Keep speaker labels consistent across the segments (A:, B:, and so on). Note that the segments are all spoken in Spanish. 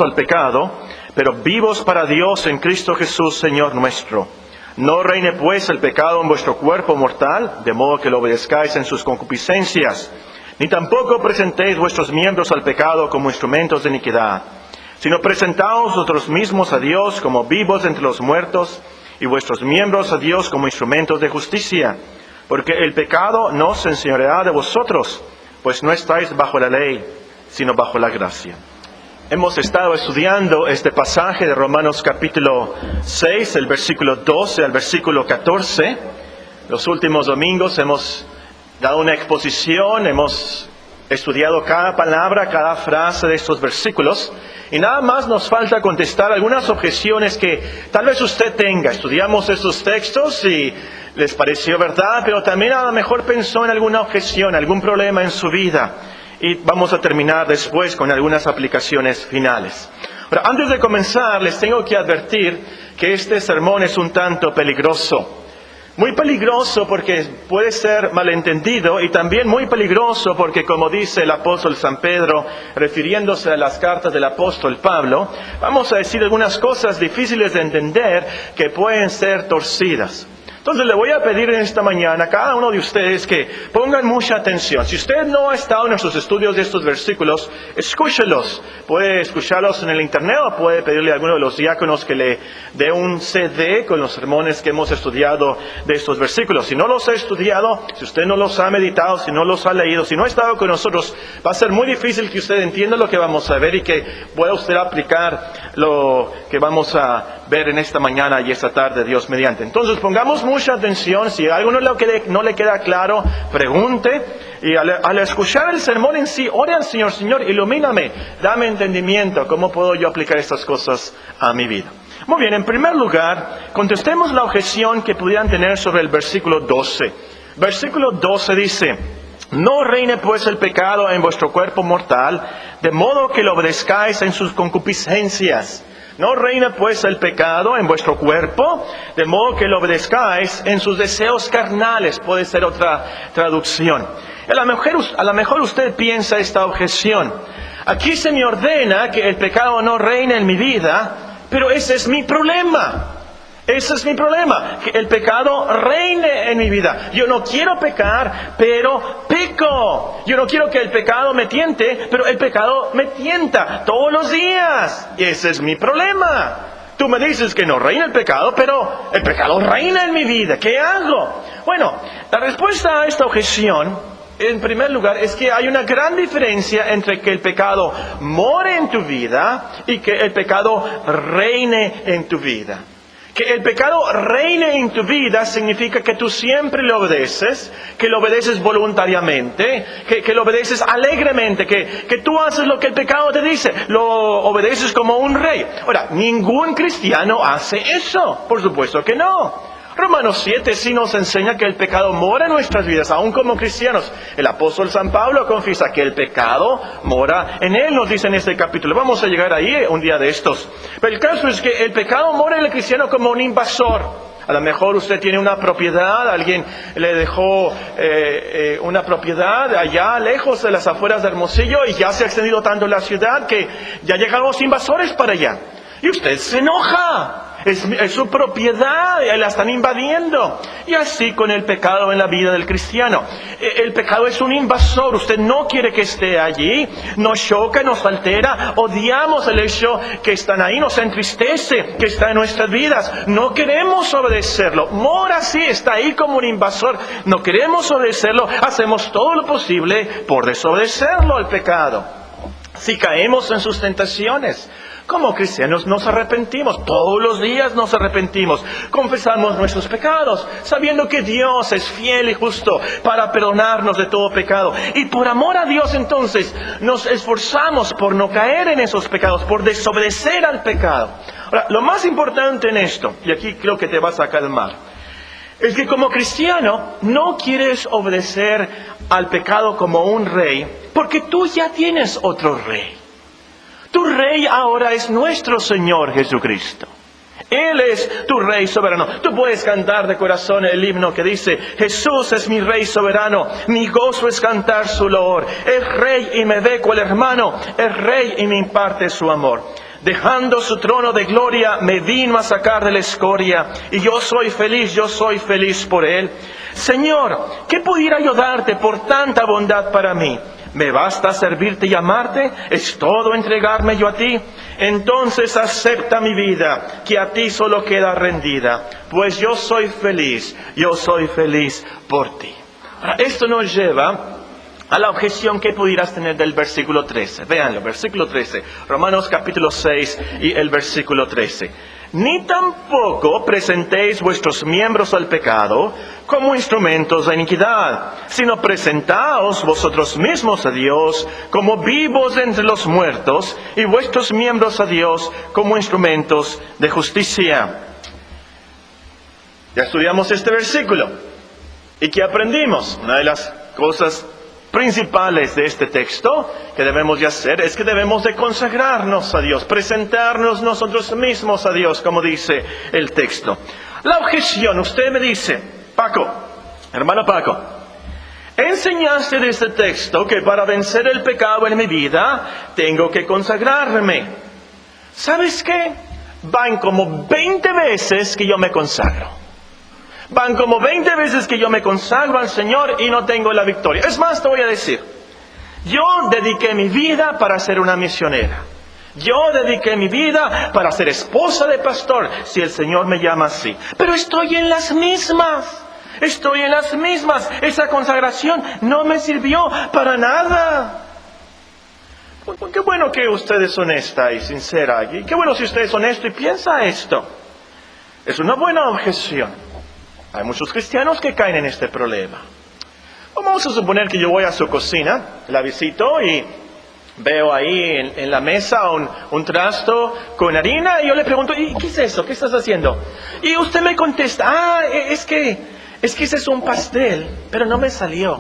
A: muertos al pecado, pero vivos para Dios en Cristo Jesús, Señor nuestro. No reine pues el pecado en vuestro cuerpo mortal, de modo que lo obedezcáis en sus concupiscencias, ni tampoco presentéis vuestros miembros al pecado como instrumentos de iniquidad, sino presentaos vosotros mismos a Dios como vivos entre los muertos, y vuestros miembros a Dios como instrumentos de justicia. Porque el pecado no se enseñoreará de vosotros, pues no estáis bajo la ley, sino bajo la gracia. Hemos estado estudiando este pasaje de Romanos capítulo 6, el versículo 12 al versículo 14. Los últimos domingos hemos dado una exposición, hemos estudiado cada palabra, cada frase de estos versículos. Y nada más nos falta contestar algunas objeciones que tal vez usted tenga. Estudiamos estos textos y les pareció verdad, pero también a lo mejor pensó en alguna objeción, algún problema en su vida. Y vamos a terminar después con algunas aplicaciones finales. Ahora, antes de comenzar, les tengo que advertir que este sermón es un tanto peligroso. Muy peligroso porque puede ser malentendido y también muy peligroso porque, como dice el apóstol San Pedro, refiriéndose a las cartas del apóstol Pablo, vamos a decir algunas cosas difíciles de entender que pueden ser torcidas. Entonces le voy a pedir en esta mañana a cada uno de ustedes que pongan mucha atención. Si usted no ha estado en nuestros estudios de estos versículos, escúchelos. Puede escucharlos en el internet o puede pedirle a alguno de los diáconos que le dé un CD con los sermones que hemos estudiado de estos versículos. Si no los ha estudiado, si usted no los ha meditado, si no los ha leído, si no ha estado con nosotros, va a ser muy difícil que usted entienda lo que vamos a ver y que pueda usted aplicar lo que vamos a ver en esta mañana y esta tarde, Dios mediante. Entonces pongamos mucha atención. Si algo no le queda claro, pregunte. Y al escuchar el sermón en sí, ore al Señor: Señor, ilumíname, dame entendimiento. ¿Cómo puedo yo aplicar estas cosas a mi vida? Muy bien, en primer lugar, contestemos la objeción que pudieran tener sobre el versículo 12. Versículo 12 dice: no reine pues el pecado en vuestro cuerpo mortal, de modo que lo obedezcáis en sus concupiscencias. No reina pues el pecado en vuestro cuerpo, de modo que lo obedezcáis en sus deseos carnales. Puede ser otra traducción. A lo mejor usted piensa esta objeción: aquí se me ordena que el pecado no reine en mi vida, pero ese es mi problema. Ese es mi problema, que el pecado reine en mi vida. Yo no quiero pecar, pero peco. Yo no quiero que el pecado me tiente, pero el pecado me tienta todos los días. Y ese es mi problema. Tú me dices que no reina el pecado, pero el pecado reina en mi vida. ¿Qué hago? Bueno, la respuesta a esta objeción, en primer lugar, es que hay una gran diferencia entre que el pecado more en tu vida y que el pecado reine en tu vida. Que el pecado reine en tu vida significa que tú siempre le obedeces, que lo obedeces voluntariamente, que lo obedeces alegremente, que tú haces lo que el pecado te dice, lo obedeces como un rey. Ahora, ningún cristiano hace eso, por supuesto que no. Romanos 7 sí nos enseña que el pecado mora en nuestras vidas, aún como cristianos. El apóstol San Pablo confiesa que el pecado mora en él, nos dice en este capítulo. Vamos a llegar ahí un día de estos. Pero el caso es que el pecado mora en el cristiano como un invasor. A lo mejor usted tiene una propiedad, alguien le dejó una propiedad allá lejos de las afueras de Hermosillo y ya se ha extendido tanto la ciudad que ya llegaron los invasores para allá. Y usted se enoja. Es su propiedad, la están invadiendo. Y así con el pecado en la vida del cristiano. El pecado es un invasor, usted no quiere que esté allí, nos choca, nos altera, odiamos el hecho que están ahí, nos entristece que está en nuestras vidas. No queremos obedecerlo, mora así, está ahí como un invasor, no queremos obedecerlo, hacemos todo lo posible por desobedecerlo al pecado. Si caemos en sus tentaciones, como cristianos nos arrepentimos, todos los días nos arrepentimos, confesamos nuestros pecados, sabiendo que Dios es fiel y justo para perdonarnos de todo pecado. Y por amor a Dios entonces nos esforzamos por no caer en esos pecados, por desobedecer al pecado. Ahora, lo más importante en esto, y aquí creo que te vas a calmar, es que como cristiano no quieres obedecer al pecado como un rey, porque tú ya tienes otro rey. Tu rey ahora es nuestro Señor Jesucristo. Él es tu Rey soberano. Tú puedes cantar de corazón el himno que dice: Jesús es mi Rey soberano, mi gozo es cantar su loor. Es Rey y me ve cual hermano, es Rey y me imparte su amor. dejando su trono de gloria, me vino a sacar de la escoria, y yo soy feliz por él. Señor, ¿qué pudiera yo darte por tanta bondad para mí? ¿Me basta servirte y amarte? ¿Es todo entregarme yo a ti? Entonces acepta mi vida, que a ti solo queda rendida, pues yo soy feliz por ti. Ahora, esto nos lleva a la objeción que pudieras tener del versículo 13. Véanlo, versículo 13, Romanos capítulo 6 y el versículo 13. Ni tampoco presentéis vuestros miembros al pecado como instrumentos de iniquidad, sino presentaos vosotros mismos a Dios como vivos entre los muertos, y vuestros miembros a Dios como instrumentos de justicia. Ya estudiamos este versículo. ¿Y qué aprendimos? Una de las cosas principales de este texto que debemos de hacer es que debemos de consagrarnos a Dios, presentarnos nosotros mismos a Dios, como dice el texto. La objeción, usted me dice, Paco, hermano Paco, enseñaste de este texto que para vencer el pecado en mi vida tengo que consagrarme. ¿Sabes qué? Van como 20 veces que yo me consagro. Van como 20 veces que yo me consagro al Señor y no tengo la victoria. Es más, te voy a decir, yo dediqué mi vida para ser una misionera. Yo dediqué mi vida para ser esposa de pastor, si el Señor me llama así. Pero estoy en las mismas. Esa consagración no me sirvió para nada. Qué bueno que usted es honesta y sincera. Y qué bueno si usted es honesto y piensa esto. Es una buena objeción. Hay muchos cristianos que caen en este problema. Vamos a suponer que yo voy a su cocina, la visito y veo ahí en la mesa un trasto con harina y yo le pregunto, ¿y qué es eso? ¿Qué estás haciendo? Y usted me contesta, es que ese es un pastel, pero no me salió.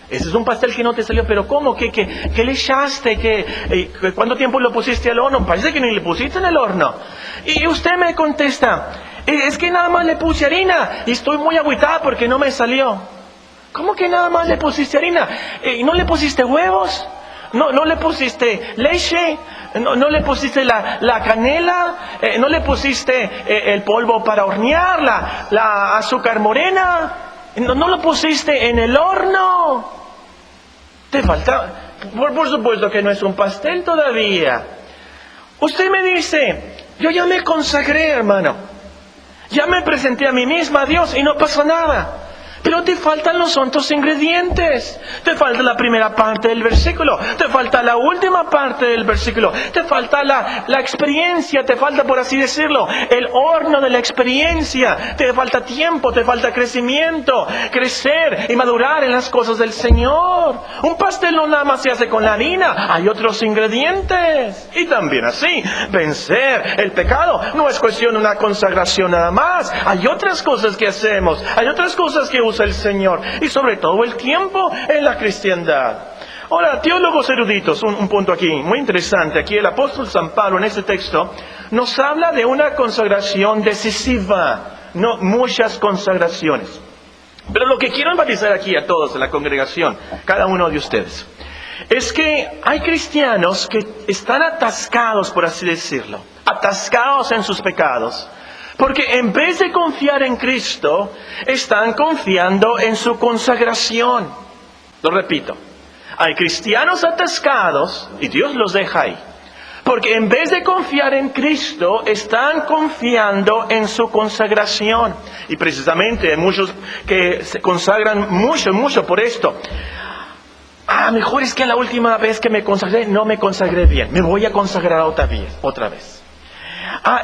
A: Ese es un pastel que no te salió, pero ¿cómo? ¿Qué le echaste? ¿Cuánto tiempo lo pusiste al horno? Parece que ni le pusiste en el horno. Y usted me contesta, es que nada más le puse harina y estoy muy agüitada porque no me salió. ¿Cómo que nada más le pusiste harina? ¿No le pusiste huevos? ¿No le pusiste leche? ¿No le pusiste la canela? ¿No le pusiste el polvo para hornear? ¿La azúcar morena? ¿No lo pusiste en el horno? Te falta... Por supuesto que no es un pastel todavía. Usted me dice, yo ya me consagré, hermano. Ya me presenté a mí misma a Dios y no pasó nada. Pero te faltan los otros ingredientes. Te falta la primera parte del versículo. Te falta la última parte del versículo. Te falta la experiencia. Te falta, por así decirlo, el horno de la experiencia. Te falta tiempo, te falta crecimiento. Crecer y madurar en las cosas del Señor. Un pastel no nada más se hace con la harina. Hay otros ingredientes. Y también así, vencer el pecado no es cuestión de una consagración nada más. Hay otras cosas que hacemos. Hay otras cosas que usa el Señor, y sobre todo el tiempo en la cristiandad. Ahora, teólogos eruditos, un punto aquí muy interesante. Aquí el apóstol San Pablo en este texto nos habla de una consagración decisiva, no muchas consagraciones. Pero lo que quiero enfatizar aquí a todos en la congregación, cada uno de ustedes, es que hay cristianos que están atascados, por así decirlo, atascados en sus pecados. Porque en vez de confiar en Cristo, están confiando en su consagración. Lo repito, hay cristianos atascados y Dios los deja ahí. Porque en vez de confiar en Cristo, están confiando en su consagración. Y precisamente hay muchos que se consagran mucho por esto. Mejor es que la última vez que me consagré, no me consagré bien. Me voy a consagrar otra vez.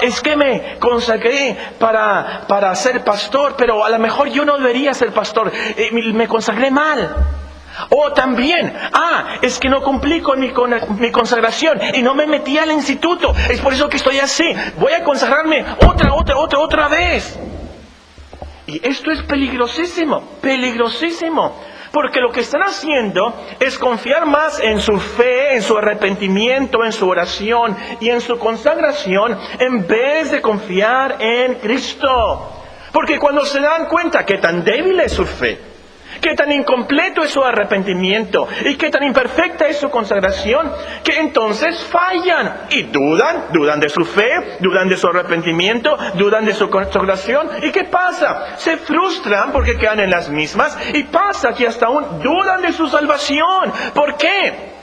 A: Es que me consagré para ser pastor, pero a lo mejor yo no debería ser pastor, me consagré mal. O también, es que no cumplí con mi consagración y no me metí al instituto, es por eso que estoy así, voy a consagrarme otra vez. Y esto es peligrosísimo. Porque lo que están haciendo es confiar más en su fe, en su arrepentimiento, en su oración y en su consagración, en vez de confiar en Cristo. Porque cuando se dan cuenta que tan débil es su fe, qué tan incompleto es su arrepentimiento y qué tan imperfecta es su consagración, que entonces fallan y dudan de su fe, dudan de su arrepentimiento, dudan de su consagración. ¿Y qué pasa? Se frustran porque quedan en las mismas y pasa que hasta aún dudan de su salvación. ¿Por qué?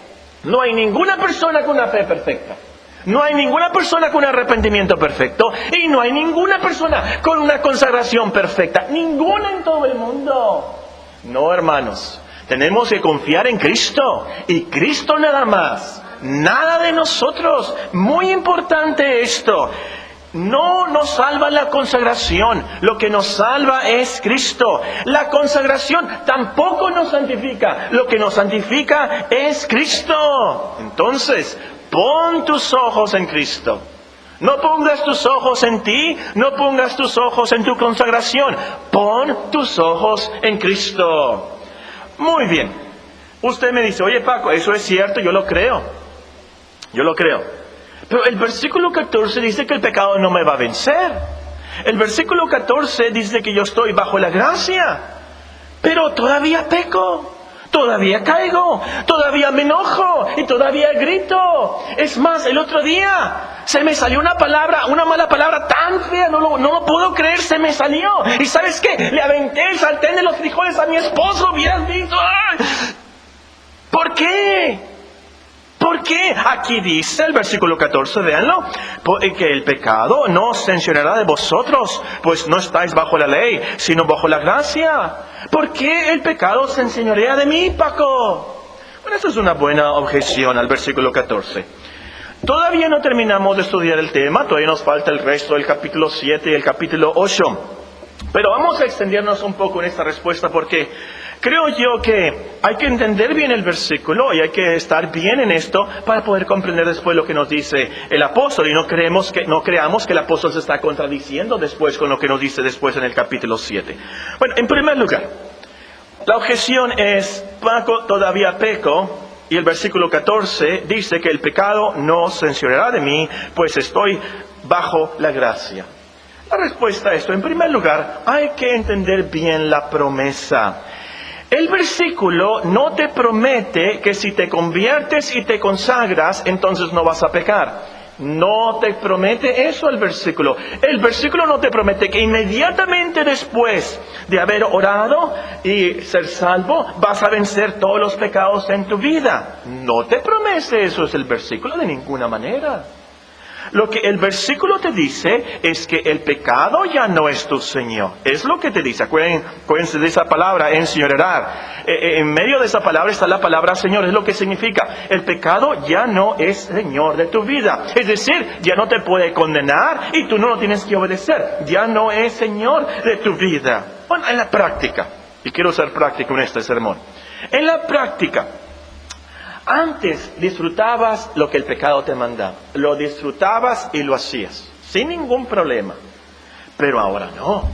A: No hay ninguna persona con una fe perfecta. No hay ninguna persona con un arrepentimiento perfecto y no hay ninguna persona con una consagración perfecta. Ninguna en todo el mundo. No, hermanos. Tenemos que confiar en Cristo y Cristo nada más. Nada de nosotros. Muy importante esto. No nos salva la consagración. Lo que nos salva es Cristo. La consagración tampoco nos santifica. Lo que nos santifica es Cristo. Entonces, pon tus ojos en Cristo. No pongas tus ojos en ti, no pongas tus ojos en tu consagración. Pon tus ojos en Cristo. Muy bien. Usted me dice, oye Paco, eso es cierto, yo lo creo. Yo lo creo. Pero el versículo 14 dice que el pecado no me va a vencer. El versículo 14 dice que yo estoy bajo la gracia. Pero todavía peco. Todavía caigo, todavía me enojo y todavía grito. Es más, el otro día se me salió una mala palabra tan fea, no lo puedo creer, se me salió. ¿Y sabes qué? Le aventé el sartén de los frijoles a mi esposo, hubieras visto. ¡Ay! ¿Por qué? ¿Por qué? Aquí dice el versículo 14, véanlo, que el pecado no os censurará de vosotros, pues no estáis bajo la ley, sino bajo la gracia. ¿Por qué el pecado se enseñorea de mí, Paco? Bueno, eso es una buena objeción al versículo 14. Todavía no terminamos de estudiar el tema, todavía nos falta el resto del capítulo 7 y el capítulo 8. Pero vamos a extendernos un poco en esta respuesta porque creo yo que hay que entender bien el versículo y hay que estar bien en esto para poder comprender después lo que nos dice el apóstol. Y no creamos que el apóstol se está contradiciendo después con lo que nos dice después en el capítulo 7. Bueno, en primer lugar, la objeción es, Paco, todavía peco. Y el versículo 14 dice que el pecado no censurará de mí, pues estoy bajo la gracia. La respuesta a esto, en primer lugar, hay que entender bien la promesa. El versículo no te promete que si te conviertes y te consagras, entonces no vas a pecar. No te promete eso el versículo. El versículo no te promete que inmediatamente después de haber orado y ser salvo, vas a vencer todos los pecados en tu vida. No te promete eso es el versículo de ninguna manera. Lo que el versículo te dice es que el pecado ya no es tu Señor. Es lo que te dice. Acuérdense de esa palabra, enseñorear. En medio de esa palabra está la palabra Señor. Es lo que significa. El pecado ya no es Señor de tu vida. Es decir, ya no te puede condenar y tú no lo tienes que obedecer. Ya no es Señor de tu vida. Bueno, en la práctica, y quiero ser práctico en este sermón. En la práctica, antes disfrutabas lo que el pecado te mandaba. Lo disfrutabas y lo hacías, sin ningún problema. Pero ahora no.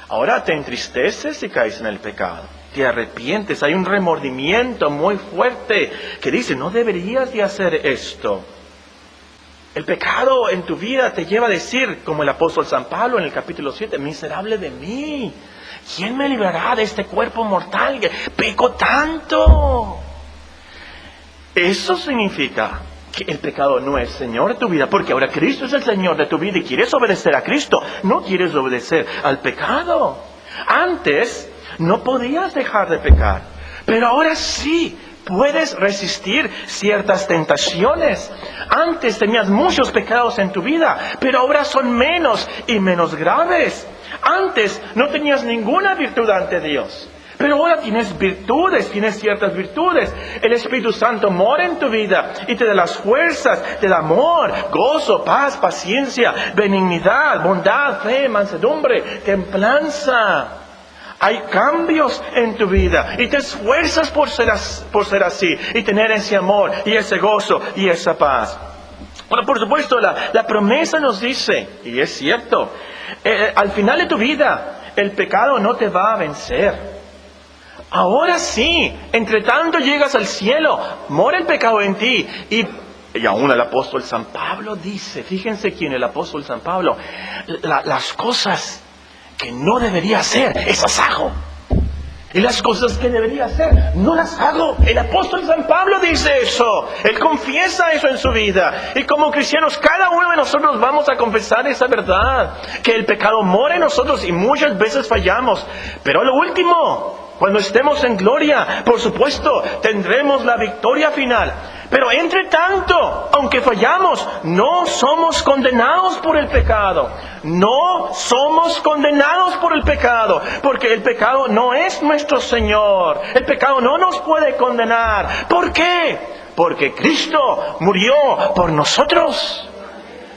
A: Ahora te entristeces y caes en el pecado. Te arrepientes, hay un remordimiento muy fuerte que dice, no deberías de hacer esto. El pecado en tu vida te lleva a decir, como el apóstol San Pablo en el capítulo 7, miserable de mí. ¿Quién me librará de este cuerpo mortal? Peco tanto. Eso significa que el pecado no es Señor de tu vida, porque ahora Cristo es el Señor de tu vida y quieres obedecer a Cristo, no quieres obedecer al pecado. Antes no podías dejar de pecar, pero ahora sí puedes resistir ciertas tentaciones. Antes tenías muchos pecados en tu vida, pero ahora son menos y menos graves. Antes no tenías ninguna virtud ante Dios. Pero ahora tienes virtudes, tienes ciertas virtudes. El Espíritu Santo mora en tu vida y te da las fuerzas, te da amor, gozo, paz, paciencia, benignidad, bondad, fe, mansedumbre, templanza. Hay cambios en tu vida y te esfuerzas por ser así y tener ese amor y ese gozo y esa paz. Bueno, por supuesto, la promesa nos dice, y es cierto, al final de tu vida, el pecado no te va a vencer. Ahora sí, entre tanto llegas al cielo, mora el pecado en ti. Y aún el apóstol San Pablo dice, fíjense quién el apóstol San Pablo, las cosas que no debería hacer, esas hago. Y las cosas que debería hacer, no las hago. El apóstol San Pablo dice eso. Él confiesa eso en su vida. Y como cristianos, cada uno de nosotros vamos a confesar esa verdad. Que el pecado mora en nosotros y muchas veces fallamos. Pero a lo último, cuando estemos en gloria, por supuesto, tendremos la victoria final. Pero entre tanto, aunque fallamos, no somos condenados por el pecado. No somos condenados por el pecado, porque el pecado no es nuestro Señor. El pecado no nos puede condenar. ¿Por qué? Porque Cristo murió por nosotros.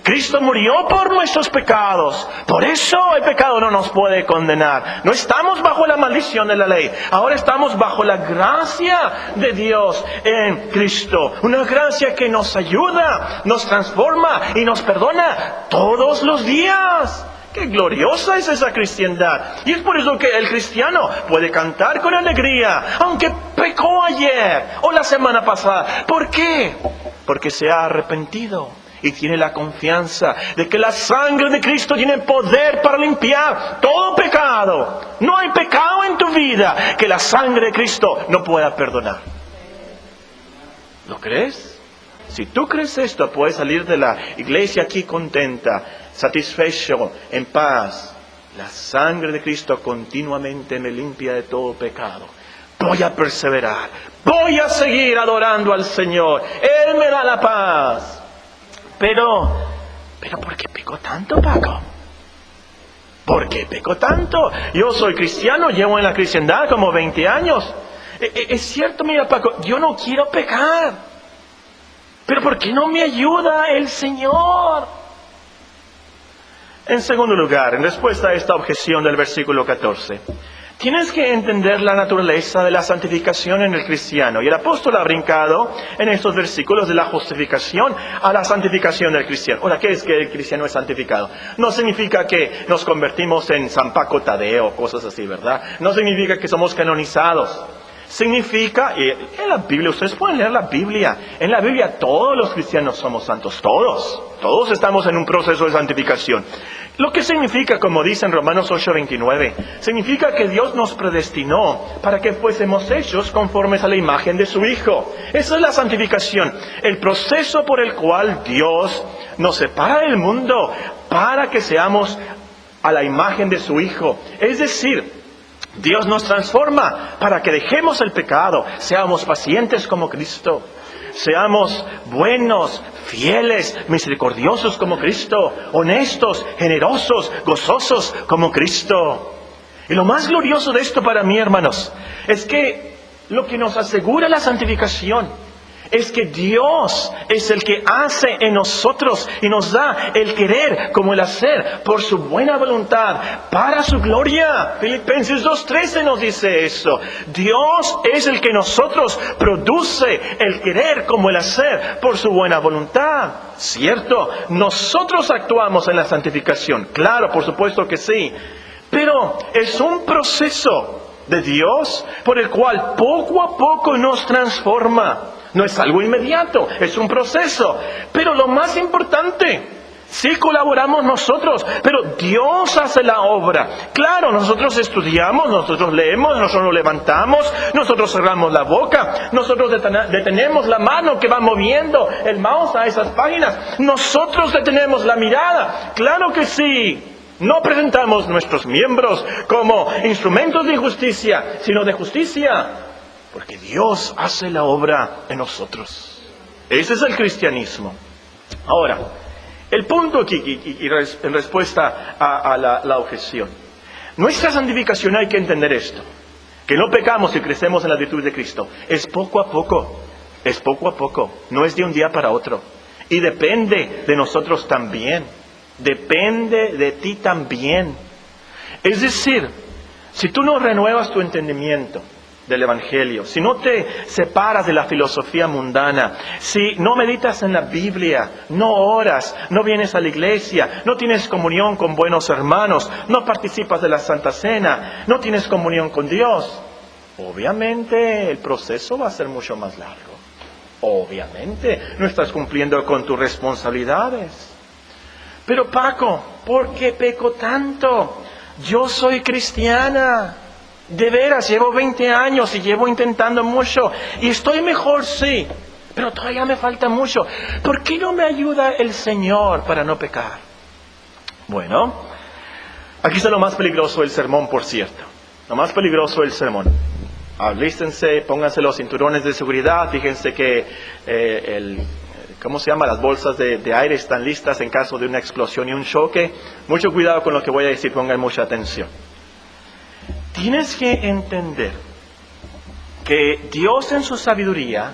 A: Cristo murió por nuestros pecados. Por eso el pecado no nos puede condenar. No estamos bajo la maldición de la ley. Ahora estamos bajo la gracia de Dios en Cristo. Una gracia que nos ayuda, nos transforma y nos perdona todos los días. ¡Qué gloriosa es esa cristiandad! Y es por eso que el cristiano puede cantar con alegría, aunque pecó ayer o la semana pasada. ¿Por qué? Porque se ha arrepentido. Y tiene la confianza de que la sangre de Cristo tiene poder para limpiar todo pecado. No hay pecado en tu vida que la sangre de Cristo no pueda perdonar. ¿Lo crees? Si tú crees esto, puedes salir de la iglesia aquí contenta, satisfecho, en paz. La sangre de Cristo continuamente me limpia de todo pecado. Voy a perseverar. Voy a seguir adorando al Señor. Él me da la paz. Pero ¿por qué peco tanto, Paco? ¿Por qué peco tanto? Yo soy cristiano, llevo en la cristiandad como 20 años. Es cierto, mira, Paco, yo no quiero pecar. Pero ¿por qué no me ayuda el Señor? En segundo lugar, en respuesta a esta objeción del versículo 14, tienes que entender la naturaleza de la santificación en el cristiano. Y el apóstol ha brincado en estos versículos de la justificación a la santificación del cristiano. Ahora, ¿qué es que el cristiano es santificado? No significa que nos convertimos en San Paco Tadeo, cosas así, ¿verdad? No significa que somos canonizados. Significa, y en la Biblia, ustedes pueden leer la Biblia. En la Biblia todos los cristianos somos santos, todos. Todos estamos en un proceso de santificación. Lo que significa, como dice en Romanos 8:29, significa que Dios nos predestinó para que fuésemos hechos conformes a la imagen de su Hijo. Esa es la santificación, el proceso por el cual Dios nos separa del mundo para que seamos a la imagen de su Hijo. Es decir, Dios nos transforma para que dejemos el pecado, seamos pacientes como Cristo. Seamos buenos, fieles, misericordiosos como Cristo, honestos, generosos, gozosos como Cristo. Y lo más glorioso de esto para mí, hermanos, es que lo que nos asegura la santificación es que Dios es el que hace en nosotros y nos da el querer como el hacer por su buena voluntad, para su gloria. Filipenses 2:13 nos dice eso. Dios es el que nosotros produce el querer como el hacer por su buena voluntad. ¿Cierto? Nosotros actuamos en la santificación. Claro, por supuesto que sí. Pero es un proceso de Dios por el cual poco a poco nos transforma. No es algo inmediato, es un proceso. Pero lo más importante, sí colaboramos nosotros, pero Dios hace la obra. Claro, nosotros estudiamos, nosotros leemos, nosotros nos levantamos, nosotros cerramos la boca, nosotros detenemos la mano que va moviendo el mouse a esas páginas, nosotros detenemos la mirada. Claro que sí. No presentamos nuestros miembros como instrumentos de injusticia, sino de justicia. Porque Dios hace la obra en nosotros. Ese es el cristianismo. Ahora, el punto aquí, en respuesta a la objeción. Nuestra santificación, hay que entender esto. Que no pecamos y crecemos en la virtud de Cristo. Es poco a poco. Es poco a poco. No es de un día para otro. Y depende de nosotros también. Depende de ti también. Es decir, si tú no renuevas tu entendimiento del Evangelio, si no te separas de la filosofía mundana, si no meditas en la Biblia, no oras, no vienes a la iglesia, no tienes comunión con buenos hermanos, no participas de la Santa Cena, no tienes comunión con Dios, obviamente el proceso va a ser mucho más largo. Obviamente no estás cumpliendo con tus responsabilidades. Pero Paco, ¿por qué peco tanto? Yo soy cristiana. De veras, llevo 20 años y llevo intentando mucho. Y estoy mejor, sí. Pero todavía me falta mucho. ¿Por qué no me ayuda el Señor para no pecar? Bueno, aquí está lo más peligroso del sermón, por cierto. Lo más peligroso del sermón. Alístense, pónganse los cinturones de seguridad. Fíjense que ¿cómo se llama? Las bolsas de aire están listas en caso de una explosión y un choque. Mucho cuidado con lo que voy a decir, pongan mucha atención. Tienes que entender que Dios en su sabiduría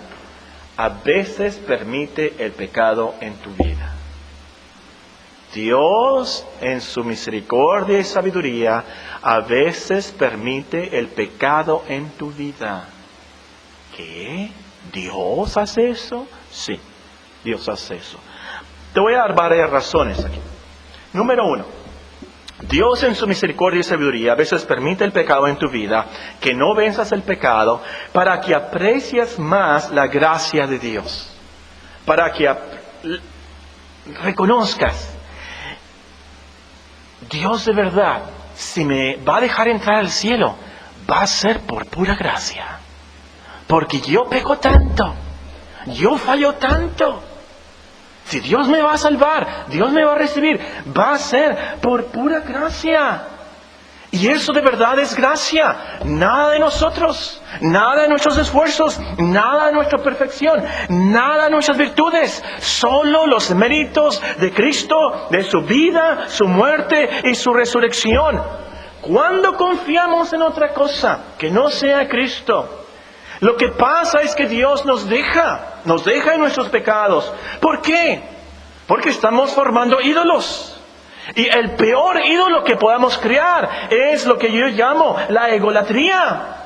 A: a veces permite el pecado en tu vida. Dios en su misericordia y sabiduría a veces permite el pecado en tu vida. ¿Qué? ¿Dios hace eso? Sí, Dios hace eso. Te voy a dar varias razones aquí. Número 1. Dios en su misericordia y sabiduría a veces permite el pecado en tu vida, que no venzas el pecado, para que aprecies más la gracia de Dios. Para que reconozcas, Dios de verdad, si me va a dejar entrar al cielo, va a ser por pura gracia. Porque yo peco tanto, yo fallo tanto. Si Dios me va a salvar, Dios me va a recibir, va a ser por pura gracia. Y eso de verdad es gracia. Nada de nosotros, nada de nuestros esfuerzos, nada de nuestra perfección, nada de nuestras virtudes. Solo los méritos de Cristo, de su vida, su muerte y su resurrección. Cuando confiamos en otra cosa que no sea Cristo, lo que pasa es que Dios nos deja en nuestros pecados. ¿Por qué? Porque estamos formando ídolos. Y el peor ídolo que podamos crear es lo que yo llamo la egolatría.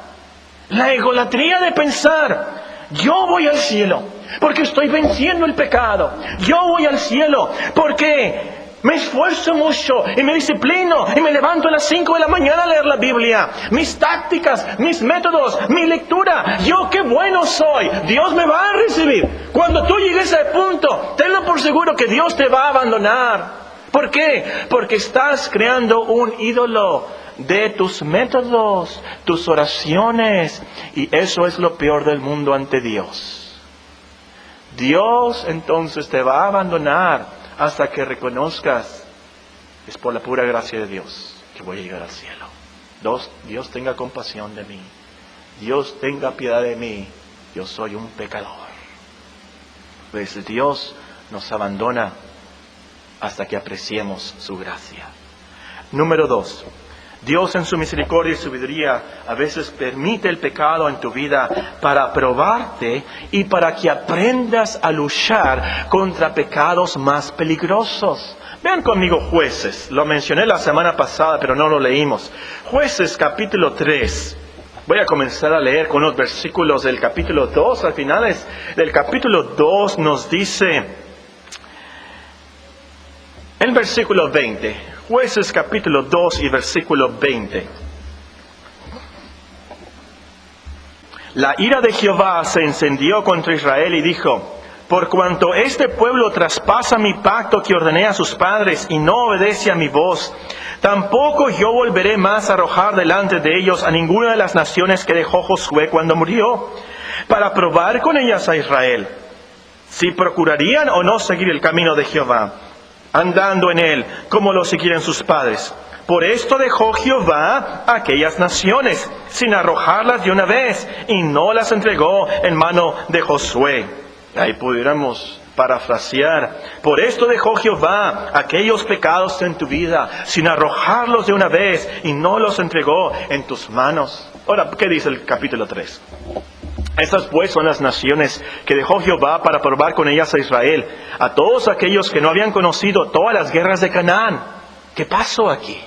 A: La egolatría de pensar, yo voy al cielo porque estoy venciendo el pecado. Yo voy al cielo porque me esfuerzo mucho y me disciplino y me levanto a las 5 de la mañana a leer la Biblia. Mis tácticas, mis métodos, mi lectura. Yo qué bueno soy. Dios me va a recibir. Cuando tú llegues a ese punto, tenlo por seguro que Dios te va a abandonar. ¿Por qué? Porque estás creando un ídolo de tus métodos, tus oraciones. Y eso es lo peor del mundo ante Dios. Dios entonces te va a abandonar hasta que reconozcas, es por la pura gracia de Dios que voy a llegar al cielo. Dios tenga compasión de mí. Dios tenga piedad de mí. Yo soy un pecador. Pues Dios nos abandona hasta que apreciemos su gracia. Número 2. Dios en su misericordia y sabiduría a veces permite el pecado en tu vida para probarte y para que aprendas a luchar contra pecados más peligrosos. Vean conmigo Jueces. Lo mencioné la semana pasada, pero no lo leímos. Jueces capítulo 3. Voy a comenzar a leer con los versículos del capítulo 2. Al final del capítulo 2 nos dice, el versículo 20. Jueces capítulo 2 y versículo 20. La ira de Jehová se encendió contra Israel y dijo, por cuanto este pueblo traspasa mi pacto que ordené a sus padres y no obedece a mi voz, tampoco yo volveré más a arrojar delante de ellos a ninguna de las naciones que dejó Josué cuando murió, para probar con ellas a Israel, si procurarían o no seguir el camino de Jehová, andando en él, como lo siguieron sus padres. Por esto dejó Jehová a aquellas naciones, sin arrojarlas de una vez, y no las entregó en mano de Josué. Ahí pudiéramos parafrasear. Por esto dejó Jehová aquellos pecados en tu vida, sin arrojarlos de una vez, y no los entregó en tus manos. Ahora, ¿qué dice el capítulo 3? Estas pues son las naciones que dejó Jehová para probar con ellas a Israel, a todos aquellos que no habían conocido todas las guerras de Canaán. ¿Qué pasó aquí?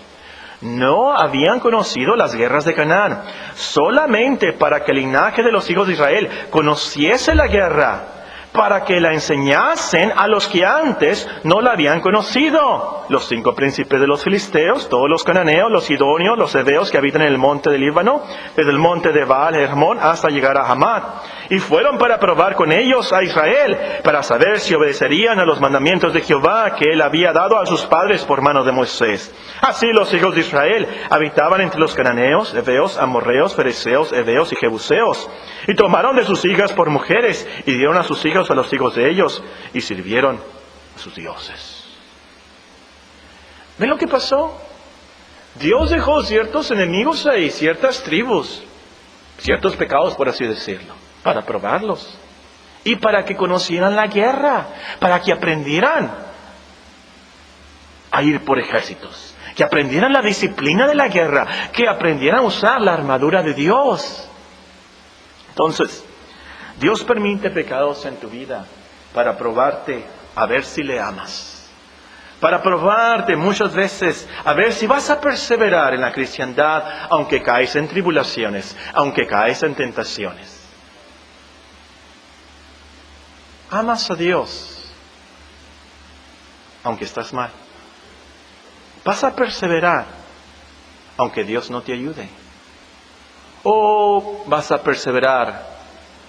A: No habían conocido las guerras de Canaán, solamente para que el linaje de los hijos de Israel conociese la guerra, para que la enseñasen a los que antes no la habían conocido. Los 5 príncipes de los filisteos, todos los cananeos, los sidonios, los heveos que habitan en el monte del Líbano, desde el monte de Baal Hermón hasta llegar a Hamat, y fueron para probar con ellos a Israel, para saber si obedecerían a los mandamientos de Jehová que él había dado a sus padres por mano de Moisés. Así los hijos de Israel habitaban entre los cananeos, heveos, amorreos, fereceos, heveos y jebuseos, y tomaron de sus hijas por mujeres, y dieron a sus hijos a los hijos de ellos, y sirvieron a sus dioses. ¿Ven lo que pasó? Dios dejó ciertos enemigos ahí, ciertas tribus, ciertos pecados, por así decirlo, para probarlos. Y para que conocieran la guerra, para que aprendieran a ir por ejércitos, que aprendieran la disciplina de la guerra, que aprendieran a usar la armadura de Dios. Entonces, Dios permite pecados en tu vida para probarte a ver si le amas. Para probarte muchas veces a ver si vas a perseverar en la cristiandad, aunque caes en tribulaciones, aunque caes en tentaciones. Amas a Dios, aunque estás mal. Vas a perseverar, aunque Dios no te ayude. O vas a perseverar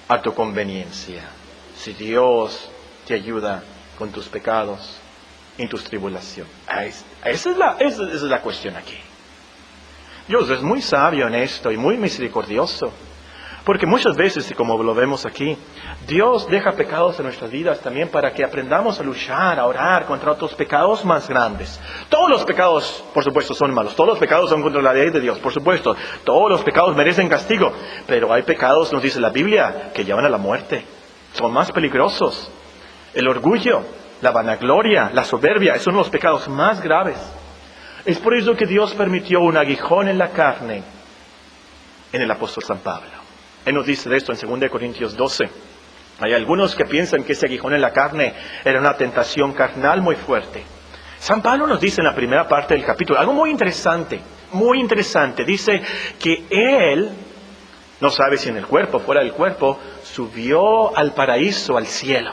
A: a tu conveniencia, si Dios te ayuda con tus pecados, en tus tribulaciones. Esa es la cuestión aquí. Dios es muy sabio en esto y muy misericordioso. Porque muchas veces, y como lo vemos aquí, Dios deja pecados en nuestras vidas también para que aprendamos a luchar, a orar contra otros pecados más grandes. Todos los pecados, por supuesto, son malos. Todos los pecados son contra la ley de Dios, por supuesto. Todos los pecados merecen castigo. Pero hay pecados, nos dice la Biblia, que llevan a la muerte. Son más peligrosos. El orgullo, la vanagloria, la soberbia, esos son los pecados más graves. Es por eso que Dios permitió un aguijón en la carne en el apóstol San Pablo. Él nos dice de esto en 2 Corintios 12. Hay algunos que piensan que ese aguijón en la carne era una tentación carnal muy fuerte. San Pablo nos dice en la primera parte del capítulo algo muy interesante, muy interesante. Dice que él, no sabe si en el cuerpo o fuera del cuerpo, subió al paraíso, al cielo.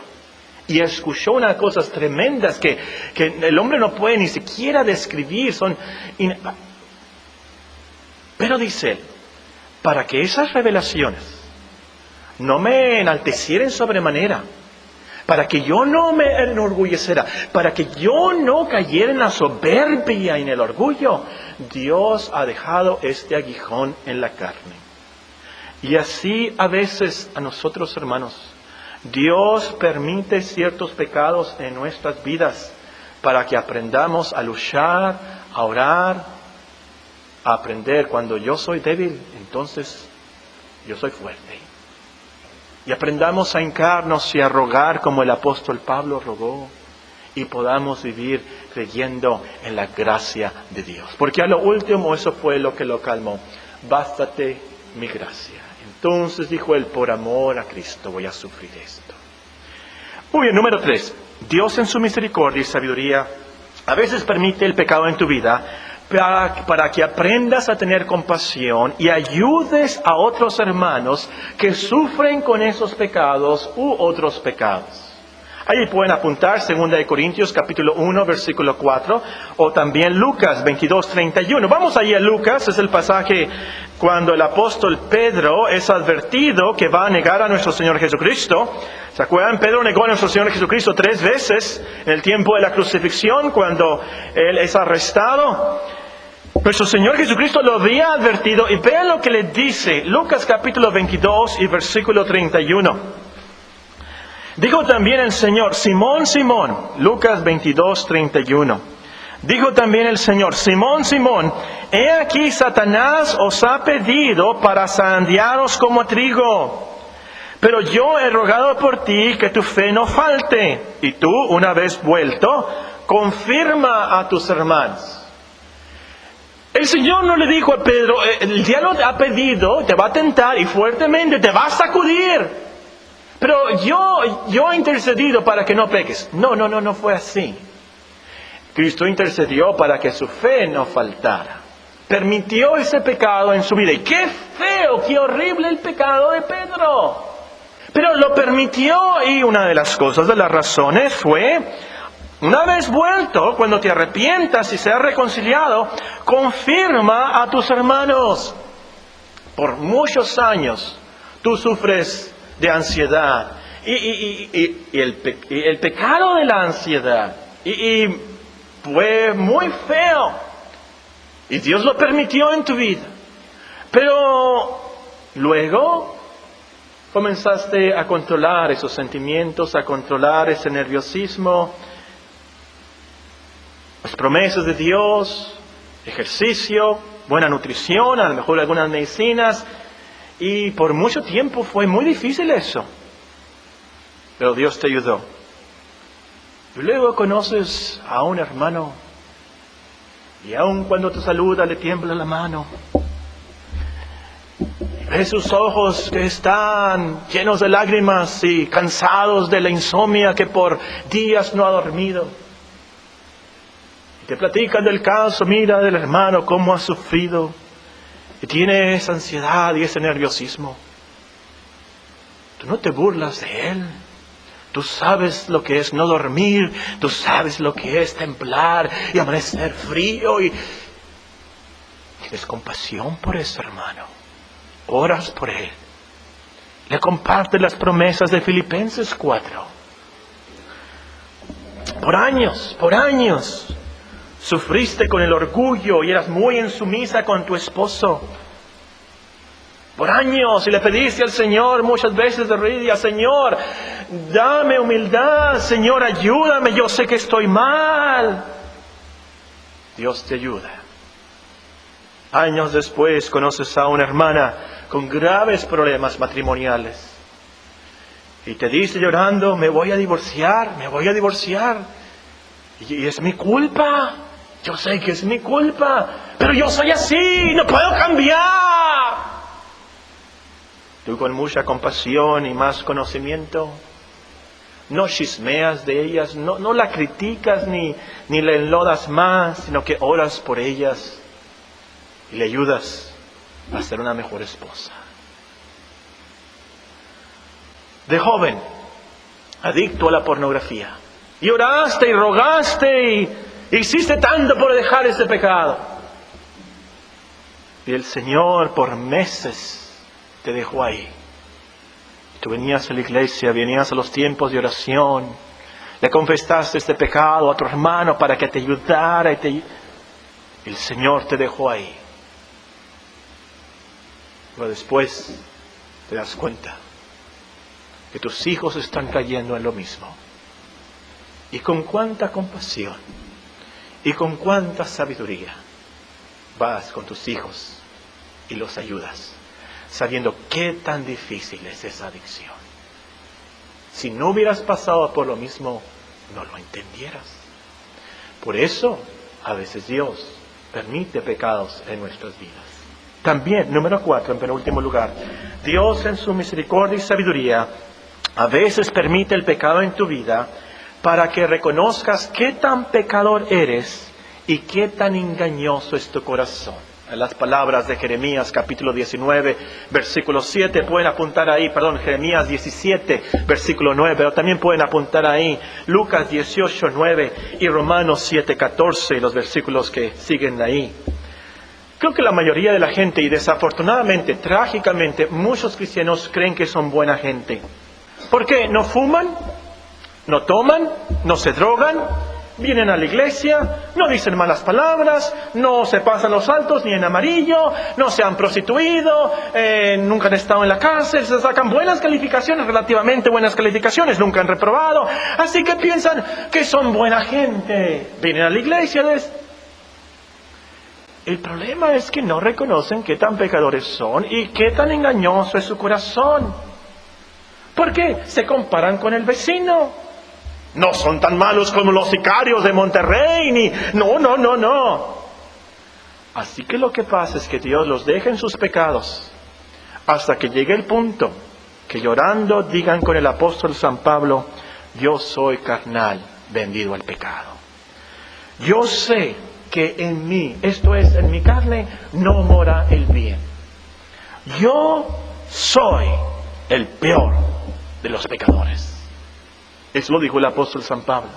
A: Y escuchó unas cosas tremendas que el hombre no puede ni siquiera describir. Pero dice él, para que esas revelaciones no me enaltecieren sobremanera, para que yo no me enorgulleciera, para que yo no cayera en la soberbia y en el orgullo, Dios ha dejado este aguijón en la carne. Y así a veces a nosotros, hermanos, Dios permite ciertos pecados en nuestras vidas para que aprendamos a luchar, a orar, a aprender. Cuando yo soy débil, entonces yo soy fuerte. Y aprendamos a hincarnos y a rogar como el apóstol Pablo rogó. Y podamos vivir creyendo en la gracia de Dios. Porque a lo último eso fue lo que lo calmó. Bástate mi gracia. Entonces dijo él, por amor a Cristo voy a sufrir esto. Muy bien, número 3. Dios en su misericordia y sabiduría a veces permite el pecado en tu vida para que aprendas a tener compasión y ayudes a otros hermanos que sufren con esos pecados u otros pecados. Ahí pueden apuntar 2 Corintios capítulo 1 versículo 4 o también Lucas 22:31. Vamos ahí a Lucas, es el pasaje cuando el apóstol Pedro es advertido que va a negar a nuestro Señor Jesucristo. ¿Se acuerdan? Pedro negó a nuestro Señor Jesucristo 3 veces en el tiempo de la crucifixión cuando él es arrestado. Nuestro Señor Jesucristo lo había advertido y vean lo que le dice Lucas capítulo 22 y versículo 31. Dijo también el Señor, Simón, Simón, Lucas 22:31. Dijo también el Señor, Simón, Simón, he aquí Satanás os ha pedido para zarandearos como trigo. Pero yo he rogado por ti que tu fe no falte. Y tú, una vez vuelto, confirma a tus hermanos. El Señor no le dijo a Pedro, el diablo te ha pedido, te va a tentar y fuertemente te va a sacudir. Pero yo he intercedido para que no peques. No fue así. Cristo intercedió para que su fe no faltara. Permitió ese pecado en su vida. Y qué feo, qué horrible el pecado de Pedro. Pero lo permitió y una de las cosas, de las razones fue, una vez vuelto, cuando te arrepientas y seas reconciliado, confirma a tus hermanos. Por muchos años tú sufres de ansiedad. Y el pecado de la ansiedad. Y fue muy feo. Y Dios lo permitió en tu vida. Pero luego comenzaste a controlar esos sentimientos, a controlar ese nerviosismo, las promesas de Dios, ejercicio, buena nutrición, a lo mejor algunas medicinas. Y por mucho tiempo fue muy difícil eso. Pero Dios te ayudó. Y luego conoces a un hermano. Y aun cuando te saluda le tiembla la mano. Y ves sus ojos que están llenos de lágrimas y cansados de la insomnia que por días no ha dormido. Y te platican del caso, mira del hermano cómo ha sufrido. Y tiene esa ansiedad y ese nerviosismo. Tú no te burlas de él. Tú sabes lo que es no dormir. Tú sabes lo que es temblar y amanecer frío. Y tienes compasión por ese hermano. Oras por él. Le compartes las promesas de Filipenses 4. Por años. Sufriste con el orgullo y eras muy insumisa con tu esposo. Por años, y le pediste al Señor muchas veces de rodillas, Señor, dame humildad, Señor, ayúdame, yo sé que estoy mal. Dios te ayuda. Años después conoces a una hermana con graves problemas matrimoniales. Y te dice llorando, me voy a divorciar. Y es mi culpa. Yo sé que es mi culpa, pero yo soy así, no puedo cambiar. Tú con mucha compasión y más conocimiento, no chismeas de ellas, no la criticas ni la enlodas más, sino que oras por ellas y le ayudas a ser una mejor esposa. De joven, adicto a la pornografía, y oraste y rogaste y hiciste tanto por dejar ese pecado. Y el Señor por meses te dejó ahí. Tú venías a la iglesia, venías a los tiempos de oración, le confesaste este pecado a tu hermano para que te ayudara y el Señor te dejó ahí. Pero después te das cuenta que tus hijos están cayendo en lo mismo. Y con cuánta compasión y con cuánta sabiduría vas con tus hijos y los ayudas, sabiendo qué tan difícil es esa adicción. Si no hubieras pasado por lo mismo, no lo entendieras. Por eso, a veces Dios permite pecados en nuestras vidas. También, número 4, en penúltimo lugar, Dios en su misericordia y sabiduría a veces permite el pecado en tu vida para que reconozcas qué tan pecador eres y qué tan engañoso es tu corazón. En las palabras de Jeremías capítulo 19, versículo 7, pueden apuntar ahí, Jeremías 17, versículo 9, pero también pueden apuntar ahí Lucas 18, 9 y Romanos 7, 14, los versículos que siguen ahí. Creo que la mayoría de la gente, y desafortunadamente, trágicamente, muchos cristianos creen que son buena gente. ¿Por qué? No fuman, no toman, no se drogan, vienen a la iglesia, no dicen malas palabras, no se pasan los altos ni en amarillo, no se han prostituido, nunca han estado en la cárcel, se sacan buenas calificaciones, relativamente buenas calificaciones, nunca han reprobado. Así que piensan que son buena gente. Vienen a la iglesia. El problema es que no reconocen qué tan pecadores son y qué tan engañoso es su corazón. ¿Por qué? Se comparan con el vecino. No son tan malos como los sicarios de Monterrey, ni... No. Así que lo que pasa es que Dios los deja en sus pecados hasta que llegue el punto que llorando digan con el apóstol San Pablo, yo soy carnal, vendido al pecado. Yo sé que en mí, esto es, en mi carne, no mora el bien. Yo soy el peor de los pecadores. Eso lo dijo el apóstol San Pablo.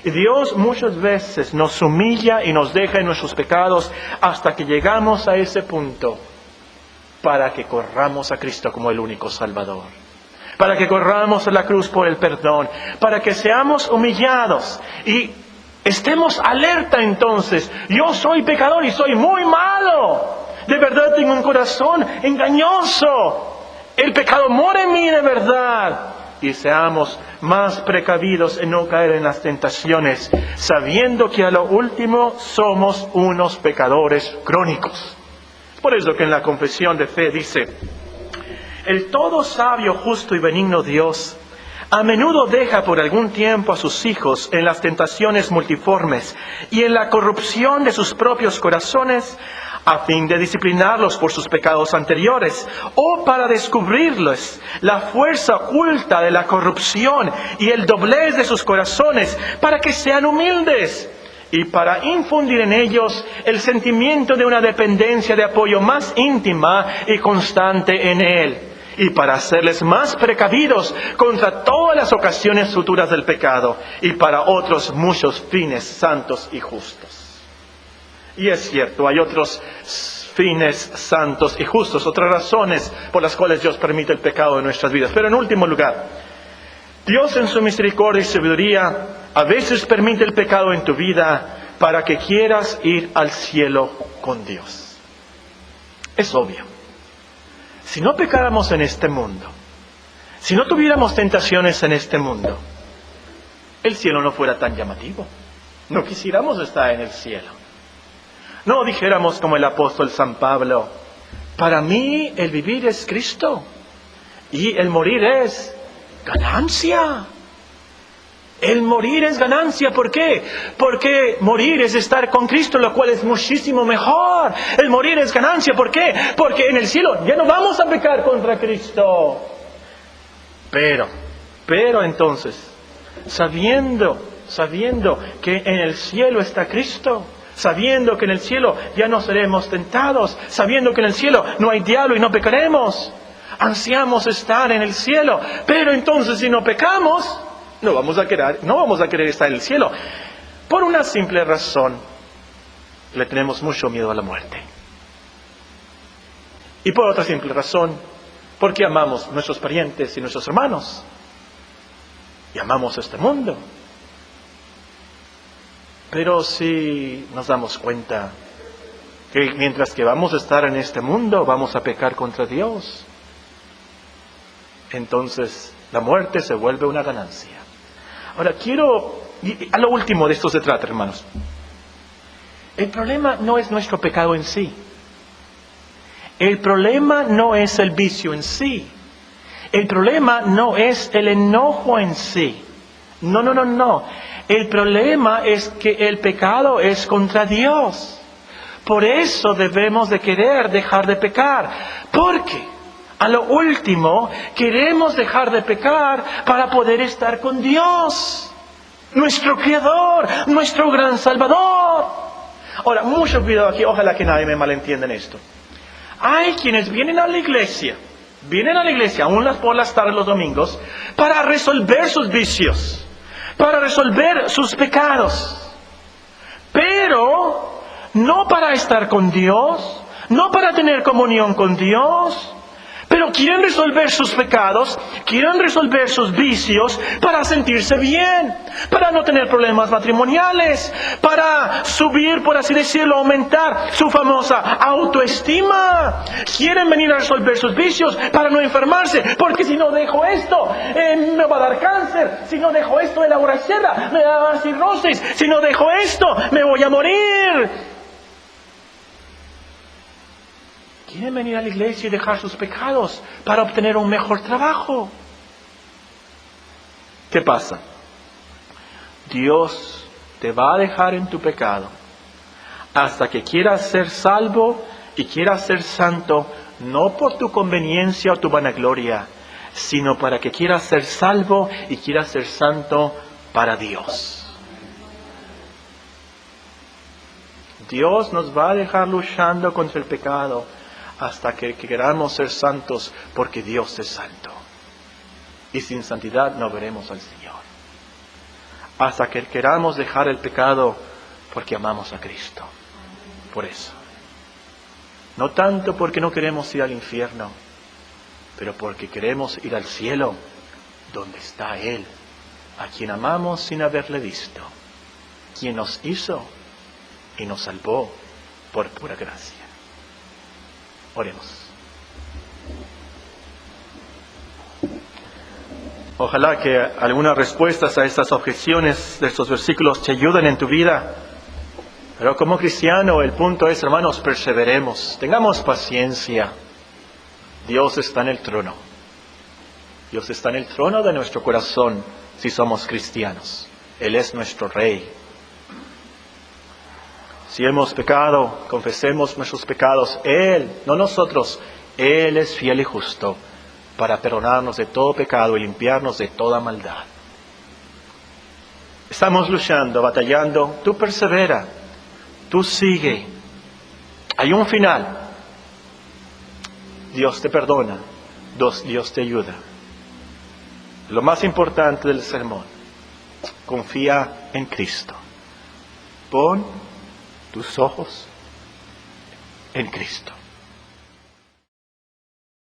A: Y Dios muchas veces nos humilla y nos deja en nuestros pecados hasta que llegamos a ese punto para que corramos a Cristo como el único Salvador. para que corramos a la cruz por el perdón, para que seamos humillados y estemos alerta entonces. Yo soy pecador y soy muy malo. De verdad tengo un corazón engañoso. El pecado mora en mí de verdad. Y seamos más precavidos en no caer en las tentaciones, sabiendo que a lo último somos unos pecadores crónicos. Por eso que en la confesión de fe dice: el todo sabio, justo y benigno Dios a menudo deja por algún tiempo a sus hijos en las tentaciones multiformes y en la corrupción de sus propios corazones, a fin de disciplinarlos por sus pecados anteriores, o para descubrirles la fuerza oculta de la corrupción y el doblez de sus corazones, para que sean humildes, y para infundir en ellos el sentimiento de una dependencia de apoyo más íntima y constante en Él, y para hacerles más precavidos contra todas las ocasiones futuras del pecado, y para otros muchos fines santos y justos. Y es cierto, hay otros fines santos y justos, otras razones por las cuales Dios permite el pecado en nuestras vidas. Pero en último lugar, Dios en su misericordia y sabiduría a veces permite el pecado en tu vida para que quieras ir al cielo con Dios. Es obvio. Si no pecáramos en este mundo, si no tuviéramos tentaciones en este mundo, el cielo no fuera tan llamativo. No quisiéramos estar en el cielo. No dijéramos como el apóstol San Pablo: para mí el vivir es Cristo y el morir es ganancia. El morir es ganancia. ¿Por qué? Porque morir es estar con Cristo, lo cual es muchísimo mejor. El morir es ganancia. ¿Por qué? Porque en el cielo ya no vamos a pecar contra Cristo. Pero entonces, sabiendo que en el cielo está Cristo, sabiendo que en el cielo ya no seremos tentados, sabiendo que en el cielo no hay diablo y no pecaremos, ansiamos estar en el cielo. Pero entonces, si no pecamos, no vamos a querer estar en el cielo. Por una simple razón: le tenemos mucho miedo a la muerte. Y por otra simple razón: porque amamos a nuestros parientes y nuestros hermanos, y amamos este mundo. Pero si nos damos cuenta que mientras que vamos a estar en este mundo, vamos a pecar contra Dios, entonces la muerte se vuelve una ganancia. Ahora a lo último de esto se trata, hermanos. El problema no es nuestro pecado en sí. El problema no es el vicio en sí. El problema no es el enojo en sí. No. El problema es que el pecado es contra Dios. Por eso debemos de querer dejar de pecar. Porque a lo último queremos dejar de pecar para poder estar con Dios, nuestro Creador, nuestro gran Salvador. Ahora, mucho cuidado aquí, ojalá que nadie me malentienda en esto. Hay quienes vienen a la iglesia, aún por las tardes, los domingos, para resolver sus vicios, para resolver sus pecados, pero no para estar con Dios, no para tener comunión con Dios, pero quieren resolver sus pecados, quieren resolver sus vicios para sentirse bien, para no tener problemas matrimoniales, para subir, por así decirlo, aumentar su famosa autoestima. Quieren venir a resolver sus vicios para no enfermarse, porque si no dejo esto, me va a dar cáncer. Si no dejo esto de la borrachera, me va a dar cirrosis. Si no dejo esto, me voy a morir. Quieren venir a la iglesia y dejar sus pecados para obtener un mejor trabajo. ¿Qué pasa? Dios te va a dejar en tu pecado hasta que quieras ser salvo y quieras ser santo, no por tu conveniencia o tu vanagloria, sino para que quieras ser salvo y quieras ser santo para Dios. Dios nos va a dejar luchando contra el pecado hasta que queramos ser santos, porque Dios es santo. Y sin santidad no veremos al Señor. Hasta que queramos dejar el pecado, porque amamos a Cristo. Por eso. No tanto porque no queremos ir al infierno, pero porque queremos ir al cielo ¿Dónde está Él, a quien amamos sin haberle visto, quien nos hizo y nos salvó por pura gracia? Oremos. Ojalá que algunas respuestas a estas objeciones de estos versículos te ayuden en tu vida. Pero como cristiano, el punto es, hermanos, perseveremos, tengamos paciencia. Dios está en el trono. Dios está en el trono de nuestro corazón si somos cristianos. Él es nuestro Rey. Si hemos pecado, confesemos nuestros pecados. Él, no nosotros, Él es fiel y justo para perdonarnos de todo pecado y limpiarnos de toda maldad. Estamos luchando, batallando. Tú persevera, tú sigue. Hay un final. Dios te perdona, Dios te ayuda. Lo más importante del sermón, confía en Cristo. Pon tus ojos en Cristo.